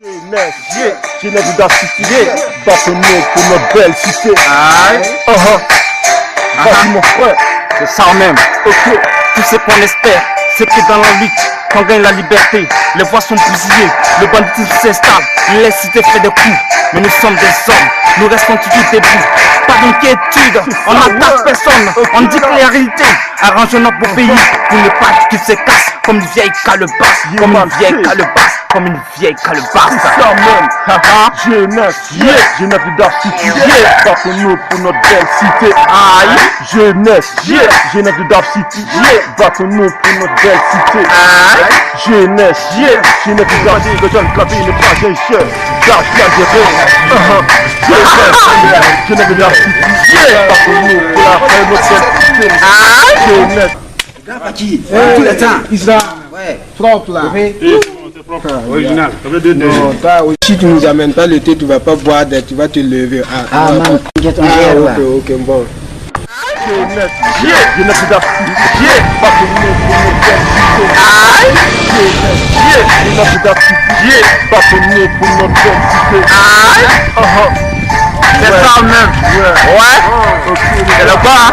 Jeunesse d'Acidité, bâtonné pour notre belle cité. Vas-y mon frère. C'est ça même. Ok. Tout ce qu'on espère, c'est que dans la lutte, qu'on gagne la liberté. Les voix sont bousillées, le banditisme s'installe, les cités fait des coups. Mais nous sommes des hommes, nous restons toujours debout. Pas d'inquiétude, on n'attaque personne. On dit clarité, arrangeons notre beau pays pour ne pas qu'il se casse comme une vieille calebasse, comme une vieille calebasse, comme une vieille calebasse. C'est ça même. Jeunesse, jeunesse d'Acidité, bâtonné pour notre belle cité. Jeunesse, jeunesse d'Acidité, bâtonné pour notre belle cité. Jeunesse, jeunesse d'Acidité, jeune clavier, le bras d'un chef, d'âge d'Algérie. Jeunesse d'Acidité, bâtonné pour la belle notre belle cité. Jeunesse. Qui tout le temps. Isa, Ouais. propre là. Original. Non, toi, si tu nous amènes pas le thé, tu vas pas boire, tu vas te lever. Man, t'inquiète, on gère là. Ok, bon. Jeunesse d'Acidité, bâtonné pour notre belle cité. Jeunesse d'Acidité, bâtonné pour notre belle cité. C'est ça même. Ouais. C'est le bas.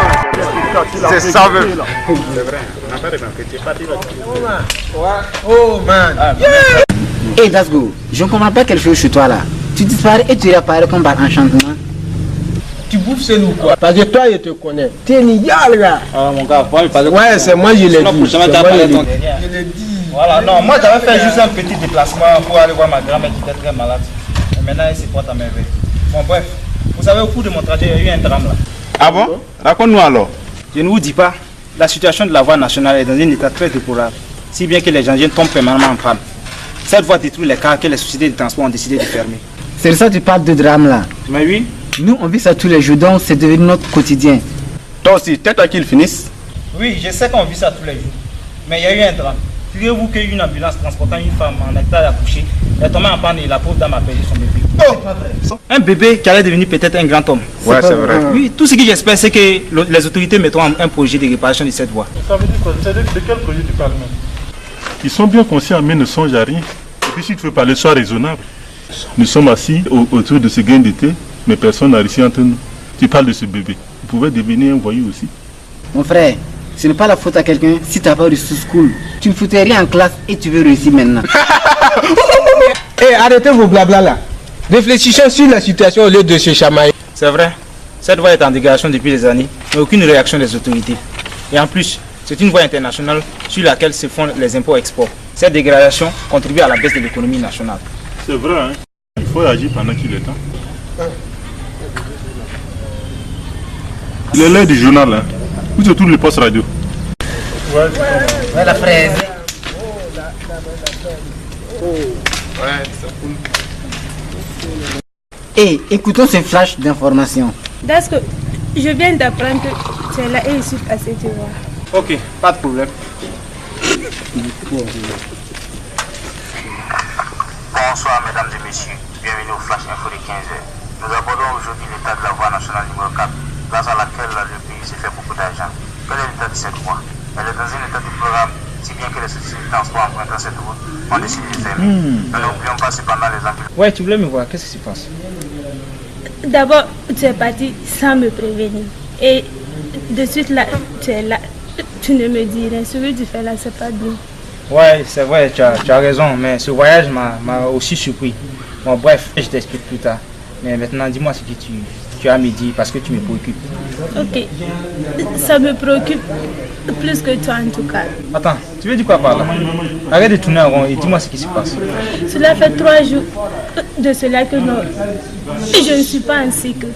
C'est ça même. C'est vrai. On n'a pas remarqué. Tu es parti là. Oh man. Hey Dasgo, je ne comprends pas quelque chose chez toi là. Tu disparais et tu réapparais comme par enchantement. Tu bouffes seul ou quoi? Parce que toi, je te connais. T'es nigal là. Ah mon gars, faut parler. Ouais, c'est moi, je l'ai dit. Je l'ai dit. Voilà, non, moi j'avais fait juste un petit déplacement pour aller voir ma grand-mère qui était très malade. Et maintenant elle se porte à merveille. Bon bref, vous savez au cours de mon trajet, il y a eu un drame là. Ah bon? Raconte-nous alors. Je ne vous dis pas, la situation de la voie nationale est dans un état très déplorable, si bien que les engins tombent permanemment en panne. Cette voie détruit les cars que les sociétés de transport ont décidé de fermer. C'est ça que tu parles de drame là. Mais oui. Nous on vit ça tous les jours donc c'est devenu notre quotidien. Toi aussi, tais-toi qu'ils finissent. Oui, je sais qu'on vit ça tous les jours. Mais il y a eu un drame. Figurez-vous qu'une ambulance transportant une femme en état d'accoucher est tombée en panne et la pauvre dame a perdu son bébé. Oh. Un bébé qui allait devenir peut-être un grand homme. Ouais, c'est vrai. Oui, tout ce que j'espère, c'est que les autorités mettront un projet de réparation de cette voie. Ça veut dire quoi? De quel projet tu parles même? Ils sont bien conscients mais ne songent à rien. Et puis si tu veux parler, sois raisonnable. Nous sommes assis autour de ce gain d'été, mais personne n'a réussi entre nous. Tu parles de ce bébé. Il pouvait devenir un voyou aussi. Mon frère, ce n'est pas la faute à quelqu'un si tu n'as pas réussi school. Tu ne foutais rien en classe et tu veux réussir maintenant. Hey, arrêtez vos blabla là. Réfléchissons sur la situation au lieu de se chamailler. C'est vrai, cette voie est en dégradation depuis des années, mais aucune réaction des autorités. Et en plus, c'est une voie internationale sur laquelle se font les impôts-exports. Cette dégradation contribue à la baisse de l'économie nationale. C'est vrai, hein? Il faut agir pendant qu'il est temps. Il est l'heure du journal, hein? Où se trouve le poste radio? Ouais, la fraise. Et écoutons ce flash d'information. Parce que je viens d'apprendre que tu es là et je suis passé te voir. Ok, pas de problème. Bonsoir mesdames et messieurs, bienvenue au Flash Info de 15h. Nous abordons aujourd'hui l'état de la voie nationale numéro 4, grâce à laquelle le pays s'est fait beaucoup d'argent. Quel est l'état de cette voie? Elle est dans un état déplorable, si bien que les sociétés de transport empruntant cette route ont décidé de fermer. Nous n'oublions pas cependant les ambulances. Ouais, tu voulais me voir, qu'est-ce qui se passe? D'abord, tu es parti sans me prévenir. Et de suite là, tu es là. Tu ne me dis rien. Ce que tu fais là, c'est pas bien. Ouais, c'est vrai, tu as raison, mais ce voyage m'a aussi surpris. Bon, bref, je t'explique plus tard. Mais maintenant, dis-moi ce que tu as à me dire parce que tu me préoccupes. Ok. Ça me préoccupe plus que toi en tout cas. Attends, tu veux dire quoi par là? Arrête de tourner en rond et dis-moi ce qui se passe. Cela fait 3 jours de cela que non, je ne suis pas en cycle.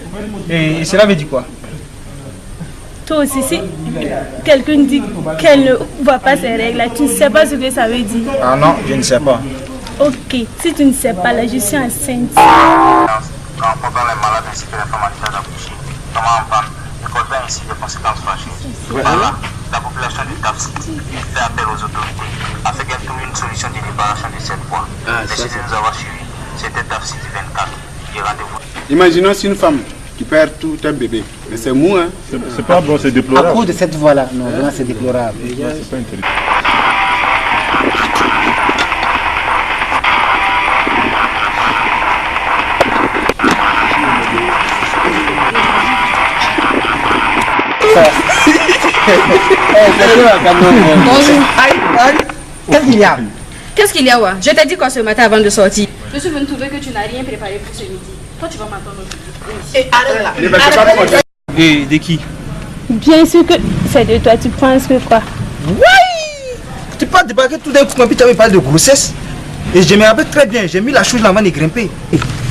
Et cela veut dire quoi? Toi aussi, si quelqu'un dit qu'elle ne voit pas ses règles, tu ne sais pas ce que ça veut dire. Ah non, je ne sais pas. Ok, si tu ne sais pas, là, je suis enceinte. Rencontrant les malades ainsi que les femmes en état d'accoucher, tombant en panne, récoltant ainsi des conséquences fâcheuses. Par là, la population de Taf City fait appel aux autorités afin qu'elles trouvent une solution de réparation de cette voie. Merci de nous avoir suivis. C'était Taf City 24. Et rendez-vous. Imaginons si une femme qui perd tout un bébé. Mais c'est mou, hein? C'est pas bon, c'est déplorable. À cause de cette voie-là, non, vraiment c'est déplorable. C'est pas intéressant. Qu'est-ce qu'il y a? Qu'est-ce qu'il y a, ouais? Je t'ai dit quoi ce matin avant de sortir? Je suis venu trouver que tu n'as rien préparé pour ce midi. Toi, tu vas m'attendre aujourd'hui. Arrête là. Et de qui? Bien sûr que c'est de toi, tu penses que quoi? Oui! Tu peux débarquer tout d'un coup, ma putain, me parle de grossesse. Et je me rappelle très bien, j'ai mis la chose là avant de grimper.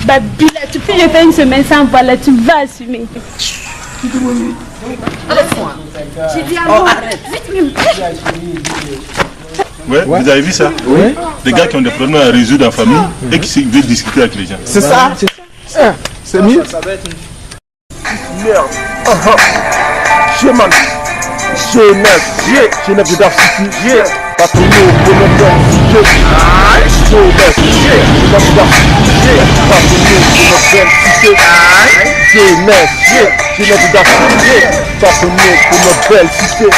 Bah, Bila, tu peux je faire une semaine sans voir là, tu vas assumer. J'ai dit à moi, vite même. Ouais, vous avez vu ça? Oui. Des gars qui ont des problèmes à résoudre en famille et qui veulent discuter avec les gens. C'est ça? C'est mieux. Merde. Chemin. Genève de Dark City. Pas pour nous, pour notre belle cité. Genève de Dark City. Pas pour nous, pour notre belle cité. Genève de Dark City. Pas pour nous, pour notre belle cité.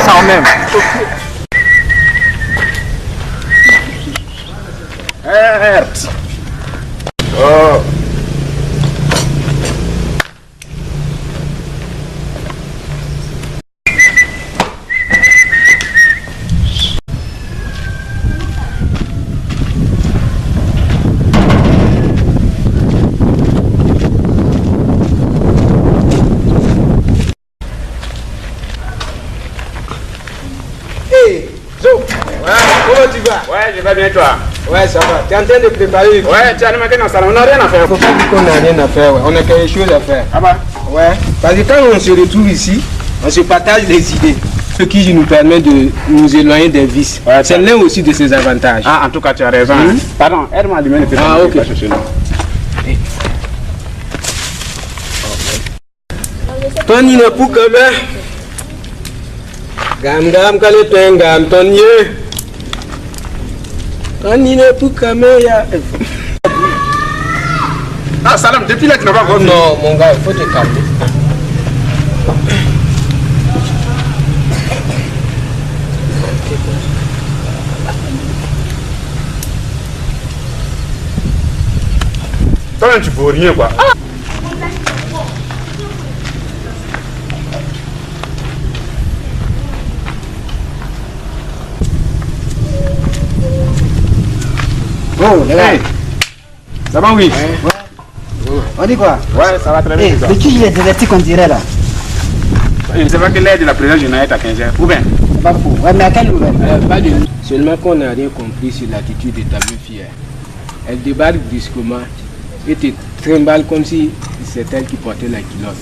Ça en même. Oh. Comment tu vas? Ouais, je vais bien toi. Ouais, ça va. Tu es en train de préparer. Ouais, tu as remarqué dans le salon, on n'a rien à faire. Faut pas dire qu'on n'a rien à faire, ouais. On a quelque chose à faire. Ah bah? Ouais. Parce que quand on se retrouve ici, on se partage les idées. Ce qui nous permet de nous éloigner des vices. Ouais, c'est l'un aussi de ses avantages. Ah, en tout cas, tu as raison. Pardon, aide-moi à allumer le petit. Ah, ok. Tony ne peut que bien. Gam gam kale gam Tony. Tony ne peut que bien. Ah, Salam, depuis là, tu n'as pas compris. Non, mon gars, il faut te calmer. Toi, tu peux rien, quoi. Oh, les gars. Ça va, oui? On dit quoi? Ouais, ça va très bien. De qui il est diverti qu'on dirait là? Je ne sais pas quelle est de la présidence Junaït à 15h. Ou bien? C'est pas fou. Ouais, mais à quelle nouvelle? Pas de... Seulement qu'on n'a rien compris sur l'attitude de ta meuf hier. Elle débarque brusquement et te trimballe comme si c'est elle qui portait la culotte.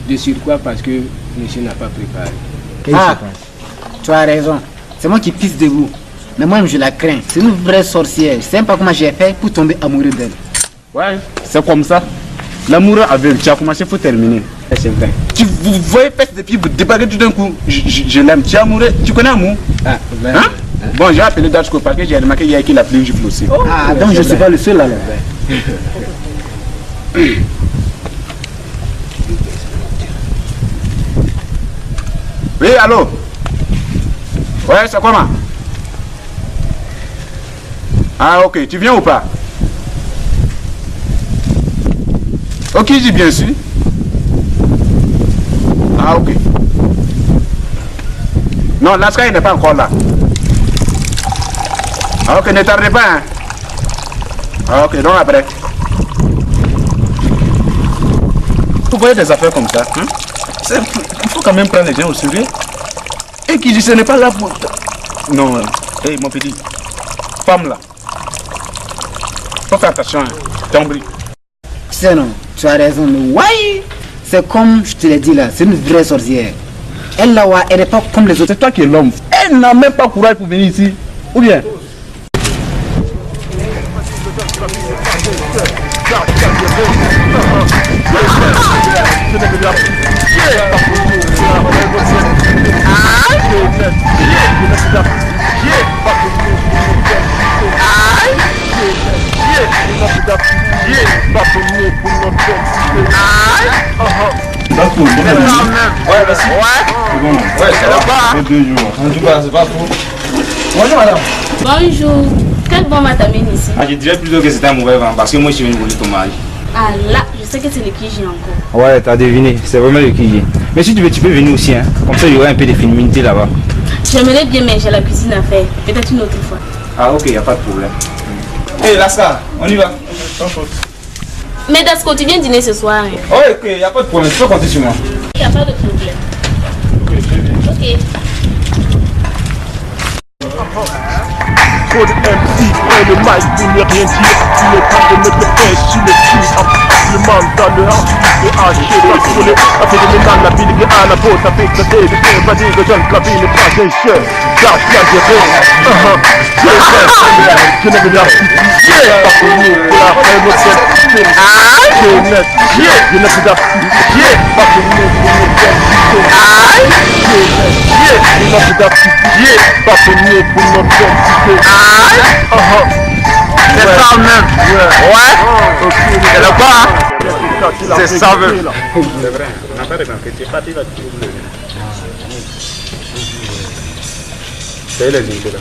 De surcroît parce que monsieur n'a pas préparé. Ah, tu as raison. C'est moi qui pisse debout. Mais moi je la crains. C'est une vraie sorcière. Je sais même pas comment j'ai fait pour tomber amoureux d'elle. Ouais, c'est comme ça. L'amour aveugle, tu as commencé, il faut terminer. C'est vrai. Vous voyez faire des filles, vous débarquez tout d'un coup. Je l'aime. Tu es amoureux. Tu connais Amour? Ah, ben, hein? Bon, j'ai appelé Dachko parce que j'ai remarqué qu'il y a qui l'a pris une gifle aussi. Ah, donc je ne suis pas le seul là. Oui, allô? Ouais, c'est comment? Ah, ok. Tu viens ou pas? Ok, j'ai bien su. Ah, ok. Non, Lasca, il n'est pas encore là. Ah, ok, ne tardez pas, hein. Ah, ok, donc après. Vous voyez des affaires comme ça, hein? Il faut quand même prendre les gens au sérieux. Et qui dit ce n'est pas là pour... Non, hey, mon petit. Femme là. Faut faire attention, hein. Tombri. Tu sais non, tu as raison. Mais ouais, c'est comme je te l'ai dit là, c'est une vraie sorcière. Elle là, ouais, elle n'est pas comme les autres. C'est toi qui es l'homme. Elle n'a même pas courage pour venir ici. Ou bien? Bonjour madame. Bonjour. Quel bon matin ici? Ah, je dirais plutôt que c'était un mauvais vent parce que moi je suis venu voler ton mari. Ah là, je sais que c'est le Kiji encore. Ouais, t'as deviné, c'est vraiment le Kiji. Mais si tu veux, tu peux venir aussi, hein. Comme ça, il y aura un peu de féminité là-bas. J'aimerais bien, mais j'ai la cuisine à faire. Peut-être une autre fois. Ah, ok, y a pas de problème. Hé, Laska, on y va. Mais Dasko, tu viens dîner ce soir. Hein? Oh, ok, y a pas de problème, tu peux compter sur moi. Y a pas de problème. Ok. Trop de MC prennent le mic pour ne rien dire. Il est temps de mettre le pain sur le cul. Le monde dans le hard, le haché, pas collé. Avec le ménage, la ville, à la botte, avec le dé, le dé, pas dit que j'aime la ville, pas des chers. J'arrive bien de rire. Je n'avais la cité, pas connu pour la reine au ciel. Jeunesse, je n'avais la cité, pas connu pour le ciel. Je n'avais la cité, pas connu pour notre ciel. C'est ça même. Ouais. C'est le quoi? C'est ça même. C'est vrai, on n'a pas remarqué, tu es parti là. C'est les invités là.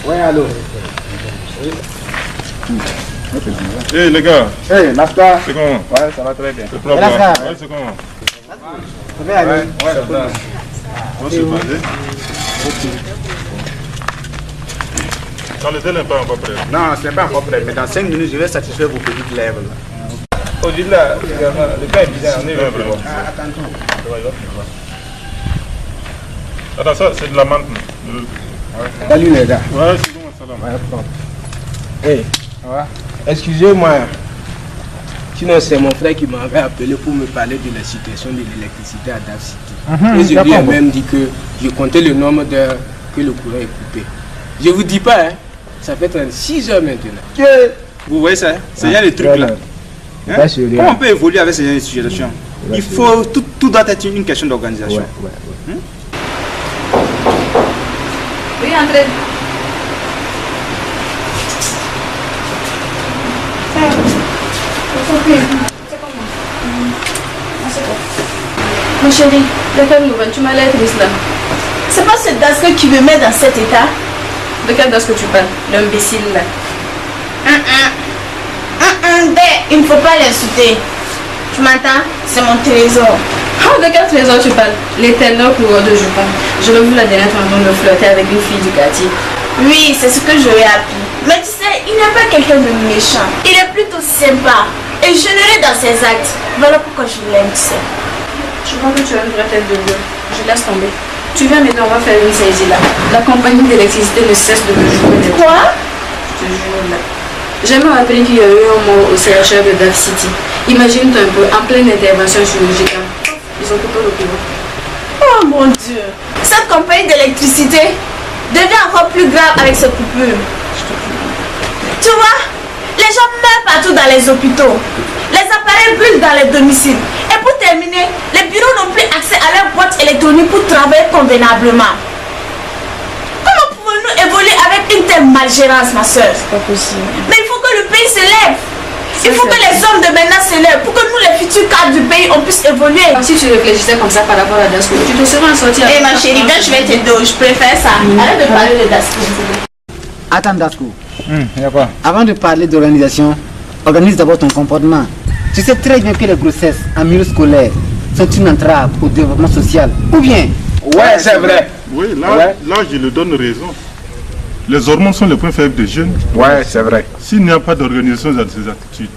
Ouais, allô. Hey les gars. Hey, Nasta. C'est comment? Ouais, ça va très bien. C'est propre. Nasta. Ouais, c'est comment? Ça va aller. Ouais, ça va. On se basé. Quand le tel n'est pas encore prêt. Non, ce n'est pas encore prêt, mais dans 5 minutes, je vais satisfaire vos petites lèvres là. Aujourd'hui, là, le gars est bizarre, on est vraiment. Attends, ça c'est de la menthe. Salut les gars. Ouais, c'est bon, salam. Hey, excusez-moi. Sinon, c'est mon frère qui m'avait appelé pour me parler de la situation de l'électricité à Dav City. Et je lui ai même dit que je comptais le nombre d'heures que le courant est coupé. Je vous dis pas, hein, ça fait 36 heures maintenant. Vous voyez ça, c'est y a les trucs là. Hein? Comment on peut évoluer avec ces situations? Il faut, tout doit être une question d'organisation. Oui, André. Mon chéri, de quelle nouvelle? Tu m'as l'air triste là. C'est pas ce Dasko qui me met dans cet état. De quel Dasko tu parles? L'imbécile là. Il ne faut pas l'insulter. Tu m'entends? C'est mon trésor. Oh, de quel trésor tu parles? L'éternel coureur de Jupin. Je l'ai vu la dernière fois en train de flirter avec une fille du quartier. Oui, c'est ce que je lui ai appris. Mais tu sais, il n'est pas quelqu'un de méchant. Il est plutôt sympa et généreux dans ses actes. Voilà pourquoi je l'aime, tu sais. Je crois que tu as une vraie tête de gueule. Je laisse tomber. Tu viens maintenant, on va faire une saisie là. La compagnie d'électricité ne cesse de me jouer des tours. Quoi? Je te jure là. J'ai même appris qu'il y a eu un mort au CHR de Dav City. Imagine-toi un peu, en pleine intervention chirurgicale. Ils ont coupé le courant. Oh mon Dieu. Cette compagnie d'électricité devient encore plus grave avec ce coupure. Tu vois, les gens meurent partout dans les hôpitaux. Les appareils brûlent dans les domiciles. Et pour terminer, les bureaux n'ont plus accès à leur boîte électronique pour travailler convenablement. Comment pouvons-nous évoluer avec une telle malgérance, ma soeur? C'est pas possible. Mais il faut que le pays se lève. Il faut que les hommes de maintenant se lèvent pour que nous, les futurs cadres du pays, on puisse évoluer. Si tu réfléchissais comme ça par rapport à Dasko, tu te serais en sorti. Eh ma chérie, viens, je vais t'aider. Je préfère ça. Arrête de parler de Dasko. Attends, Dasko. Y a quoi? Avant de parler d'organisation, organise d'abord ton comportement. Tu sais très bien que les grossesses en milieu scolaire sont une entrave au développement social. Ou bien? Ouais, c'est vrai. Oui, là je lui donne raison. Les hormones sont les points faibles des jeunes. Ouais, c'est vrai. S'il n'y a pas d'organisation dans ces attitudes,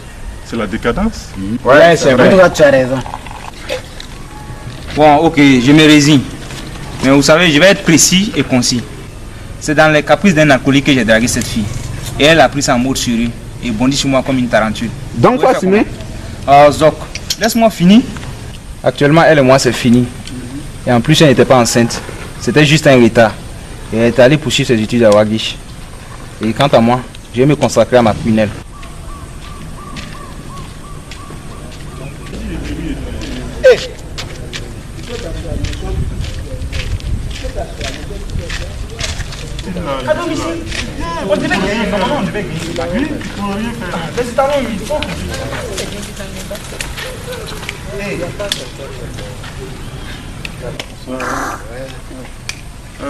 c'est la décadence. Ouais, c'est En vrai. tout cas, tu as raison. Bon, ok, je me résigne. Mais vous savez, je vais être précis et concis. C'est dans les caprices d'un alcoolique que j'ai dragué cette fille. Et elle a pris sa mort sur eux et bondit sur moi comme une tarentule. Donc, quoi, Simé? Zoc, laisse-moi finir. Actuellement, elle et moi, c'est fini. Et en plus, elle n'était pas enceinte. C'était juste un retard. Et elle est allée poursuivre ses études à Wagish. Et quant à moi, je vais me consacrer à ma prunelle.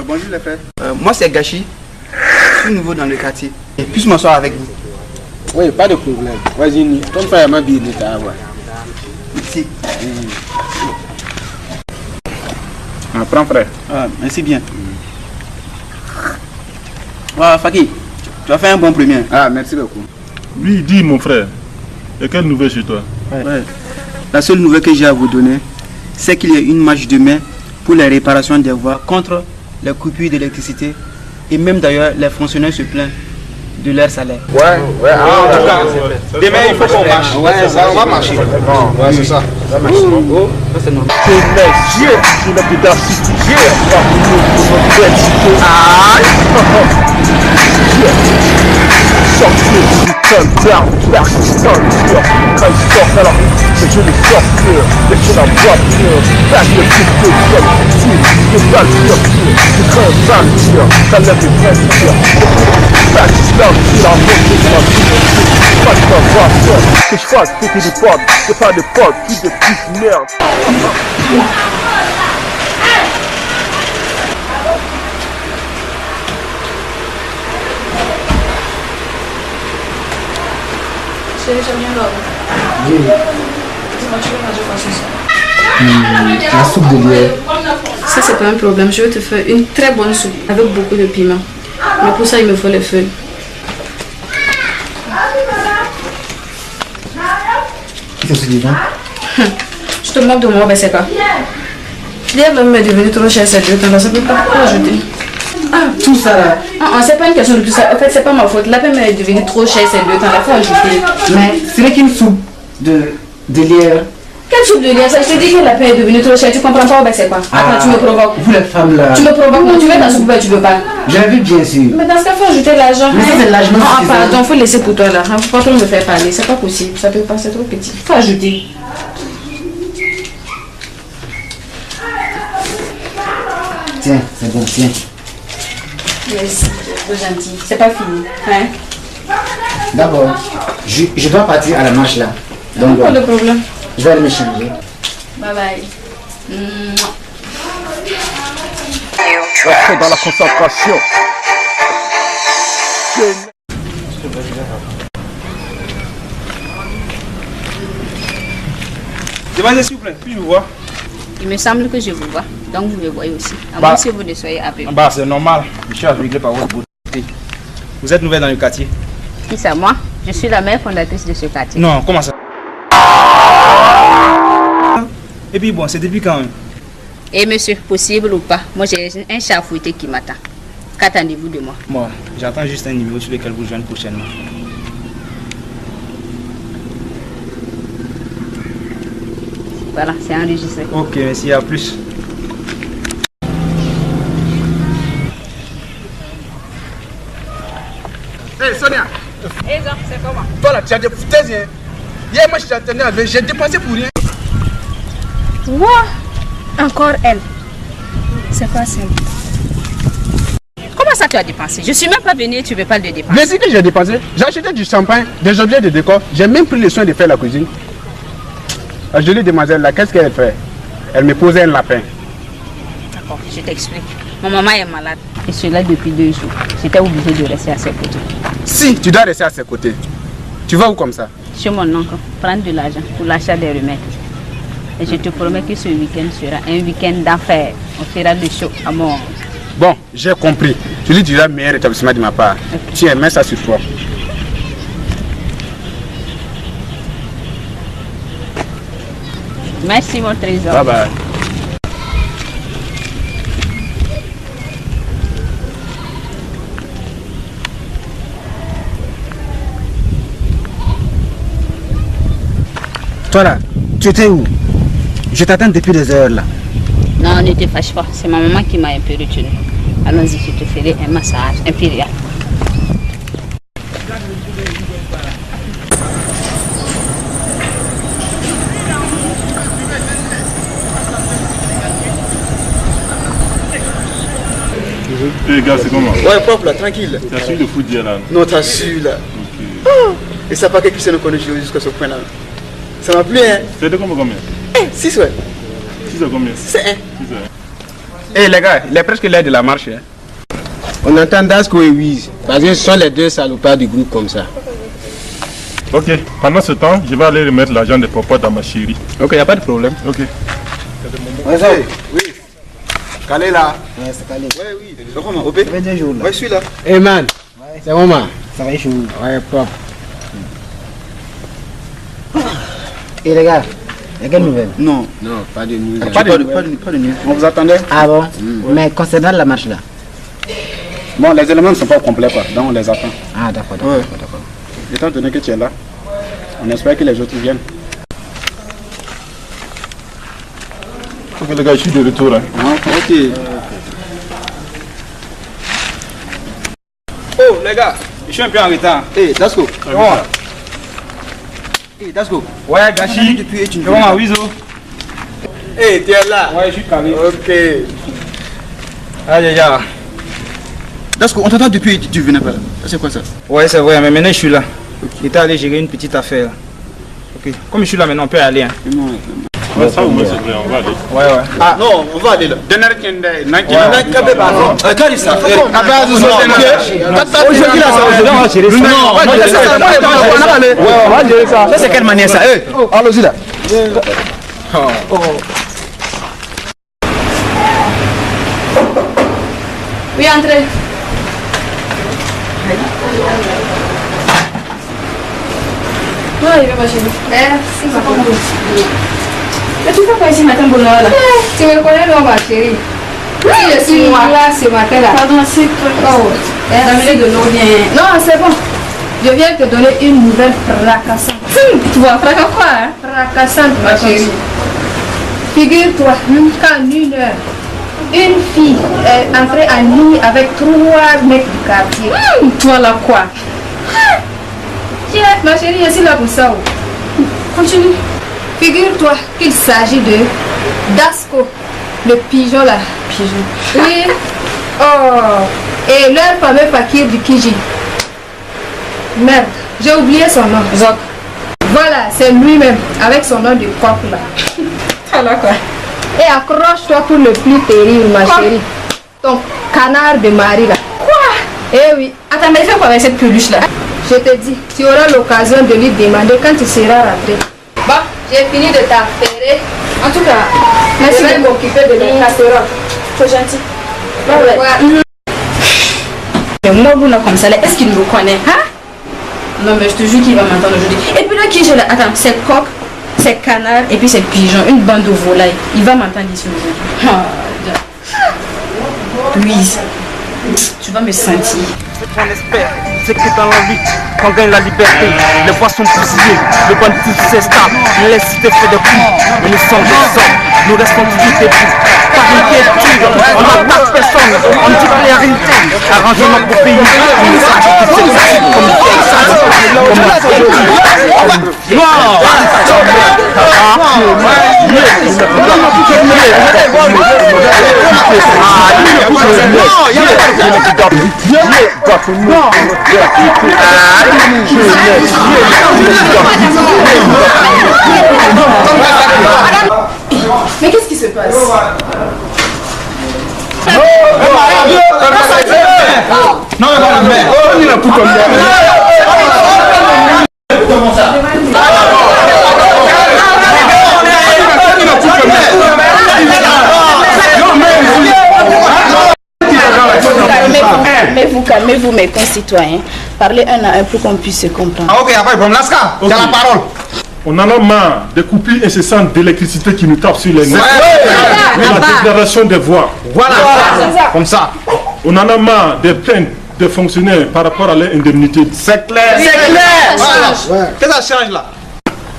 Bonjour les frères. Moi c'est Gachi. Je suis nouveau dans le quartier. Et puis je m'asseoir avec vous. Oui, pas de problème. Vas-y, ton frère m'a bien dit à avoir. Ici. Ah, prends frère. Ah, merci bien. Voilà, Faki, tu as fait un bon premier. Ah, merci beaucoup. Oui, dis mon frère. Et quelle nouvelle chez toi? Ouais. La seule nouvelle que j'ai à vous donner, c'est qu'il y a une marche demain pour la réparation des voies contre les coupures d'électricité. Et même d'ailleurs, les fonctionnaires se plaignent de leur salaire. Ouais. En tout cas, demain il faut qu'on marche. Ouais, ça, on va marcher. Bon, ouais, c'est ça. Ça va marcher. Oh, ça c'est normal. Sortir du countdown, personne dur. Quand ils sortent à la rue, c'est je les sortir. Laissez la voiture, back le truc de gueule. Si, je bats le dur, je crée un sale dur. Ça lève les vrais tirs. Back slam, sur la route, c'est ma vie. Pas de voiture, que je fasse péter des potes. C'est pas des potes, plus de petites merdes. J'ai rien d'ordre. Oui. Dis-moi, tu veux manger quoi ce soir? La soupe de lait. Ça, c'est pas un problème. Je vais te faire une très bonne soupe avec beaucoup de piment. Mais pour ça, il me faut les feuilles. Qu'est-ce que c'est dedans? Je te moque de moi, ben c'est quoi? L'hier, l'homme est devenu trop cher ces 2 temps. Ça peut pas ajouter. Ah, tout ça là. Ah, c'est pas une question de tout ça. En fait, c'est pas ma faute. La paix est devenue trop chère ces 2 temps. Il faut ajouter. Mais ce n'est qu'une soupe de lierre. Quelle soupe de lierre? Ça, je te dis que la paix est devenue trop chère. Tu comprends pas, ben c'est quoi? Attends, tu me provoques. Vous les femmes là. Tu me provoques. Non, tu veux ta soupe, ben tu veux pas. Je l'ai vu bien sûr. Mais dans ce cas, il faut ajouter l'argent. Mais ça, c'est l'argent. Ah, pardon, faut laisser pour toi là. Faut pas trop me faire parler. C'est pas possible. Ça peut pas, c'est trop petit. Faut ajouter. Tiens, c'est bon, tiens. Merci, c'est trop gentil. C'est pas fini. Hein? D'abord, je dois partir à la marche là. Donc, Pas de problème. je vais aller me changer. Bye bye. Je suis dans la concentration. Demandez s'il vous plaît, puis je vous vois. Il me semble que je vous vois, donc vous me voyez aussi. À moins que vous ne soyez aveugle. Bah, c'est normal. Je suis aveuglé par votre beauté. Vous êtes nouvelle dans le quartier? Qui c'est moi? Je suis la mère fondatrice de ce quartier. Non, comment ça? Et puis bon, c'est depuis quand même? Et monsieur, possible ou pas, moi j'ai un chat fouetté qui m'attend. Qu'attendez-vous de moi? Moi, j'attends juste un numéro sur lequel vous joignez prochainement. Voilà, c'est enregistré. Ok, merci, à plus. Hey Sonia. Eh Jean, c'est comment? Toi là, tu as des foutaises, hein. Hier, moi je t'attendais avec, j'ai dépensé pour rien. Quoi? Encore elle? C'est quoi ça? Comment ça tu as dépensé? Je suis même pas venue et tu veux pas de dépenser. Mais c'est que j'ai dépensé. J'ai acheté du champagne, des objets de décor. J'ai même pris le soin de faire la cuisine. La jolie demoiselle là, qu'est-ce qu'elle fait? Elle me posait un lapin. D'accord, je t'explique. Mon maman est malade. Je suis là depuis 2 jours. J'étais obligée de rester à ses côtés. Si, tu dois rester à ses côtés. Tu vas où comme ça? Chez mon oncle, prendre de l'argent pour l'achat des remèdes. Et je te promets que ce week-end sera un week-end d'affaires. On fera le show à mort. Bon, j'ai compris. Je lui dirai meilleur établissement de ma part. Tiens, mets ça sur toi. Merci mon trésor. Bye bye. Toi là, tu étais où? Je t'attends depuis des heures là. Non, ne te fâche pas. C'est ma maman qui m'a un peu retenu. Allons-y, je te ferai un massage impérial. Les gars, c'est comment? Ouais, propre là, tranquille. T'as su le foot d'hier là? Non, t'as su là. Oh, et ça pas que Christian nous connaît jusqu'à ce point là. Ça m'a plu, hein? C'était combien? 6 ouais. 6 à combien? 6 à 1. Eh les gars, il est presque l'heure de la marche. Hein. On entend Dasco et Wiz, parce que ce sont les 2 salopards du groupe comme ça. Ok, pendant ce temps, je vais aller remettre l'argent de papa dans ma chérie. Ok, y a pas de problème. Ok. Oui. Calé là. Ouais, c'est calé. Ouais, oui. C'est comment, OP? Ça fait 2 jours là. Ouais, je suis là. Hey man, c'est comment? Ça va être chaud. Ouais, pop. Et les gars, il y a quelle nouvelle? Non. Non, pas de news. Pas de news. On vous attendait. Ah bon? Mais concernant la marche là? Bon, les éléments ne sont pas au complet, quoi. Donc on les attend. Ah d'accord. Étant donné que tu es là, on espère que les autres viennent. Ok les gars, je suis de retour. Hein. Ok. Oh les gars, je suis un peu en retard. Hey, Dasko. Comment? Hey, Dasko. Ouais, Gachi. Depuis tu Comment, Wizo? Hey, tu es là? Ouais, je suis calé. Ok. Aïe, aïe, aïe. Dasko, on t'entend depuis tu venais pas là. C'est quoi ça? Ouais, c'est vrai, mais maintenant je suis là. J'étais allé gérer une petite affaire. Ok, comme je suis là maintenant, on peut aller. Hein. Ouais, ça au moins c'est vrai, on va aller. Ouais. Ah non, on va aller là. Ça c'est quelle manière ça? Allons-y là. Oui, entrez. Non, il va ma chérie. Merci, c'est pas bon. Mais tu fais quoi ici matin, bonheur là? Tu me connais non, ma chérie? Oui, je suis là ce matin là. Pardon, c'est quoi? Oh, D'amener de l'eau bien. non, c'est bon. Je viens te donner une nouvelle fracassante. Tu vois, fracasse quoi, hein? Fracassante, ma chérie. Figure-toi qu'en 1 heure, une fille est entrée en ligne avec 3 mecs du quartier. Toi là quoi? Tiens, ma chérie, je suis là pour ça. Continue. Figure-toi qu'il s'agit de Dasko, le pigeon là. Pigeon. Oui. Oh. Et leur fameux fakir du Kiji. Merde, j'ai oublié son nom. Zok. Voilà, c'est lui-même, avec son nom de coq là. Voilà quoi. Et accroche-toi pour le plus terrible, ma chérie. Ton canard de mari là. Quoi? Eh oui. Attends, mais fais quoi avec cette peluche là? Je te dis, tu auras l'occasion de lui demander quand tu seras rentré. Bon, j'ai fini de t'affairer. En tout cas, Merci de m'occuper de la casserole. c'est gentil. Ouais. Mais moi, vous là comme ça, là, est-ce qu'il me connaît, hein? Non, mais je te jure qu'il va m'entendre aujourd'hui. Et puis là, qui je là? Attends, c'est coq, c'est canard, et puis c'est pigeon, une bande de volailles. Il va m'entendre ici aujourd'hui. Louise, tu vas me sentir. Ce qu'on espère, c'est que dans la lutte, qu'on gagne la liberté. Les voix sont bousillées, le banditisme s'installe, les cités fait des coups. Mais nous sommes des hommes, nous restons toujours debout. Pas d'inquiétude, on n'attaque personne, on dit la réalité. Arrangeons notre pays, nous sommes Mais qu'est-ce qui se passe? Non, mais il a tout comme ça. Comment ça? Calmez-vous, mes concitoyens. Parlez un à un pour qu'on puisse se comprendre. Ah, ok, après, bon, Laska, tu as la parole. On en a marre des coupures incessantes d'électricité qui nous tapent sur les nerfs. La dégradation des voies. Voilà, comme ça. On en a marre des plaintes des fonctionnaires par rapport à leur indemnité. C'est clair. C'est clair. Qu'est-ce que ça change là?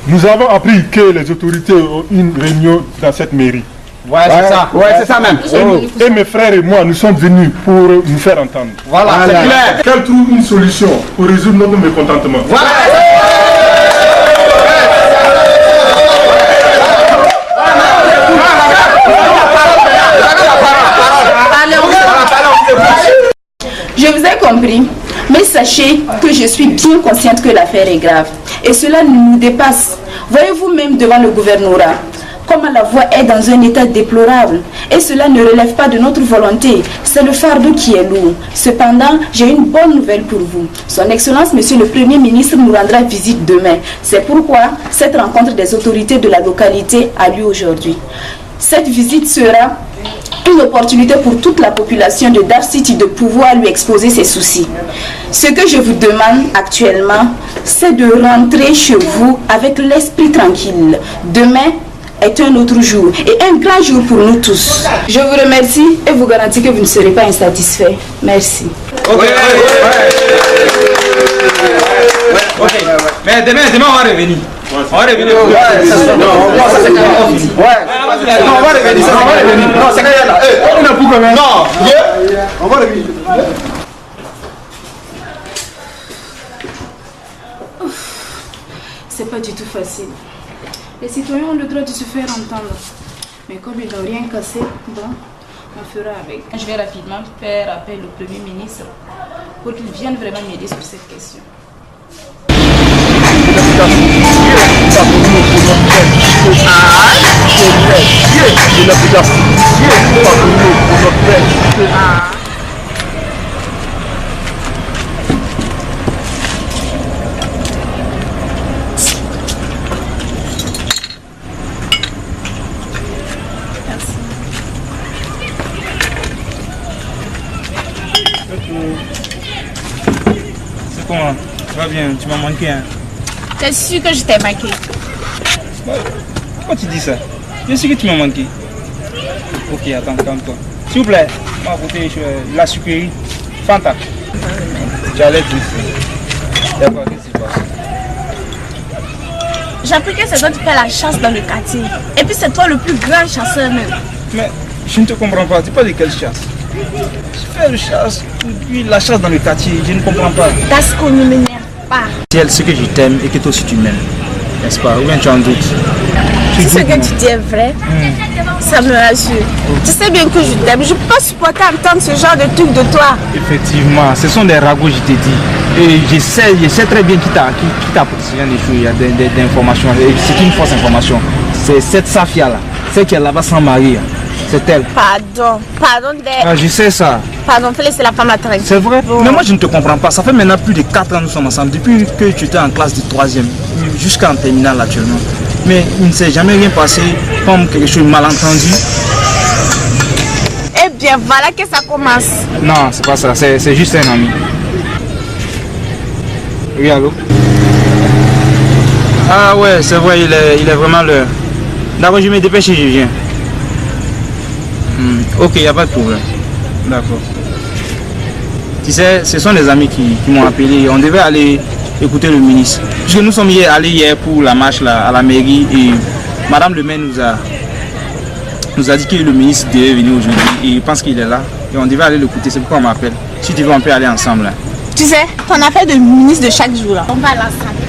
Nous avons appris que les autorités ont une réunion dans cette mairie. Ouais, c'est ça. Ouais, c'est ça même. Et mes frères et moi, nous sommes venus pour nous faire entendre. Voilà, c'est clair. Qu'elle trouve une solution pour résoudre notre mécontentement. Voilà. Je vous ai compris, mais sachez que je suis bien consciente que l'affaire est grave. Et cela nous dépasse. Voyez-vous même devant le gouvernorat. comment la voie est dans un état déplorable. Et cela ne relève pas de notre volonté. C'est le fardeau qui est lourd. Cependant, j'ai une bonne nouvelle pour vous. Son Excellence, Monsieur le Premier ministre, nous rendra visite demain. C'est pourquoi cette rencontre des autorités de la localité a lieu aujourd'hui. Cette visite sera une opportunité pour toute la population de Daf City de pouvoir lui exposer ses soucis. Ce que je vous demande actuellement, c'est de rentrer chez vous avec l'esprit tranquille. Demain est un autre jour et un grand jour pour nous tous. Je vous remercie et vous garantis que vous ne serez pas insatisfait. Merci. Mais demain on va revenir. On va revenir. On va revenir. Non, c'est là. On va revenir. C'est pas du tout facile. Les citoyens ont le droit de se faire entendre. Mais comme ils n'ont rien cassé, bon, on fera avec. Je vais rapidement faire appel au Premier ministre pour qu'il vienne vraiment m'aider sur cette question. C'est comment? Tu vas bien? Tu m'as manqué, hein? T'es sûr que je t'ai manqué? Pourquoi tu dis ça? Bien sûr que tu m'as manqué. Ok, attends, calme-toi. S'il vous plaît, moi, côté la sucrerie. Fanta. J'allais dire. D'accord, qu'est-ce qui se passe? J'ai appris que c'est toi qui fais la chasse dans le quartier. Et puis c'est toi le plus grand chasseur même. Mais je ne te comprends pas. Tu parles de quelle chasse? Je fais la chasse, puis la chasse dans le quartier, je ne comprends pas. Parce qu'on ne m'énerve pas. Si elle sait que je t'aime et que toi aussi tu m'aimes, n'est-ce pas? Ou bien tu en doutes? Si ce que tu dis est vrai, ça me rassure. Tu sais bien que je t'aime. Je peux pas supporter entendre ce genre de truc de toi. Effectivement, ce sont des ragots, je t'ai dit. Et je sais très bien qui t'a apporté ce genre de choses. Il y a des informations. C'est une fausse information. C'est cette Safia là, celle qui est là-bas sans mari. C'est elle. Pardon Je sais ça. Pardon, fais laisser la femme à tranquille. C'est vrai. Mais moi je ne te comprends pas. Ça fait maintenant plus de 4 ans que nous sommes ensemble. Depuis que tu étais en classe de 3e jusqu'en terminale actuellement. Mais il ne s'est jamais rien passé comme quelque chose de malentendu. Eh bien voilà que ça commence. Non, c'est pas ça. C'est juste un ami. Oui, allô? Ah ouais, c'est vrai, il est vraiment l'heure. D'accord, je me dépêche et je viens. Ok, il n'y a pas de problème. D'accord. Tu sais, ce sont des amis qui m'ont appelé. On devait aller écouter le ministre. Puisque nous sommes allés hier pour la marche là, à la mairie et Madame le maire nous a dit que le ministre devait venir aujourd'hui et je pense qu'il est là. Et on devait aller l'écouter, c'est pourquoi on m'appelle. Si tu veux, on peut aller ensemble. Là. Tu sais, ton affaire de ministre de chaque jour là. On va à l'ensemble.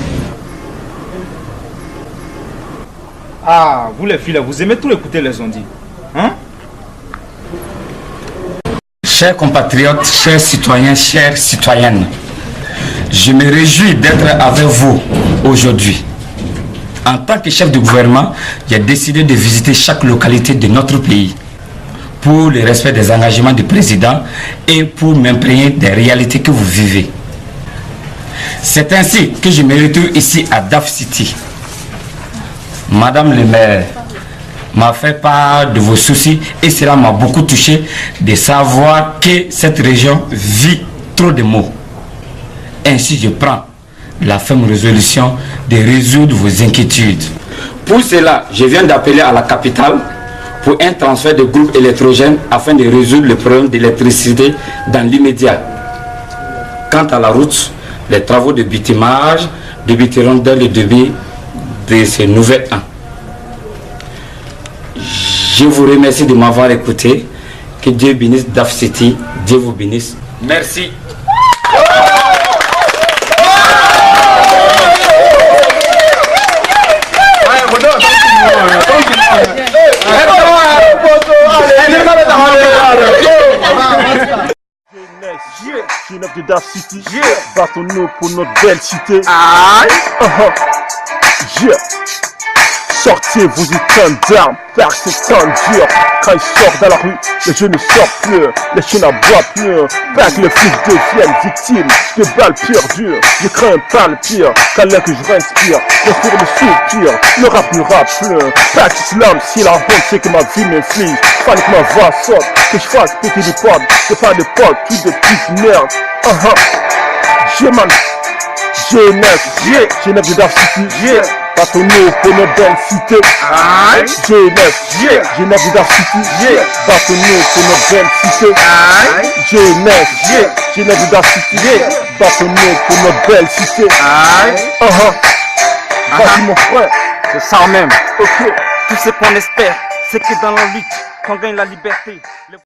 Ah, vous les filles là, vous aimez tout écouter les ondits. Hein? Chers compatriotes, chers citoyens, chères citoyennes, je me réjouis d'être avec vous aujourd'hui. En tant que chef de gouvernement, j'ai décidé de visiter chaque localité de notre pays pour le respect des engagements du président et pour m'imprégner des réalités que vous vivez. C'est ainsi que je me retrouve ici à Daf City. Madame le maire m'a fait part de vos soucis et cela m'a beaucoup touché de savoir que cette région vit trop de maux. Ainsi, je prends la ferme résolution de résoudre vos inquiétudes. Pour cela, je viens d'appeler à la capitale pour un transfert de groupes électrogènes afin de résoudre le problème d'électricité dans l'immédiat. Quant à la route, les travaux de bitumage débuteront dès le début de ce nouvel an. Je vous remercie de m'avoir écouté. Que Dieu bénisse Daf City. Dieu vous bénisse. Merci. Jeune de Daf City, battons-nous pour notre belle cité. Sortez vos éteintes d'armes, car c'est temps dur. Quand ils sortent dans la rue, les jeunes ne sortent plus, les chiens n'aboient plus. Pas que les flics deviennent victimes de balles perdues. Je crains pas le pire, quand l'heure que je respire, respire le soupir, le rap ne rappe plus. Pas que l'âme, si la honte c'est que ma vie m'inflige. Fallait que ma voix sorte, que je fasse péter des potes. C'est pas des potes, toutes des petites merdes. Jeunesse, jeunesse de Dark City, bâtonneau pour notre belle cité. Jeunesse, jeunesse de Dark City, bâtonneau pour notre belle cité. Jeunesse, jeunesse de Dark City, bâtonneau pour notre belle cité. Vas-y mon frère, c'est ça même. Ok, tout ce qu'on espère, c'est que dans la lutte, qu'on gagne la liberté.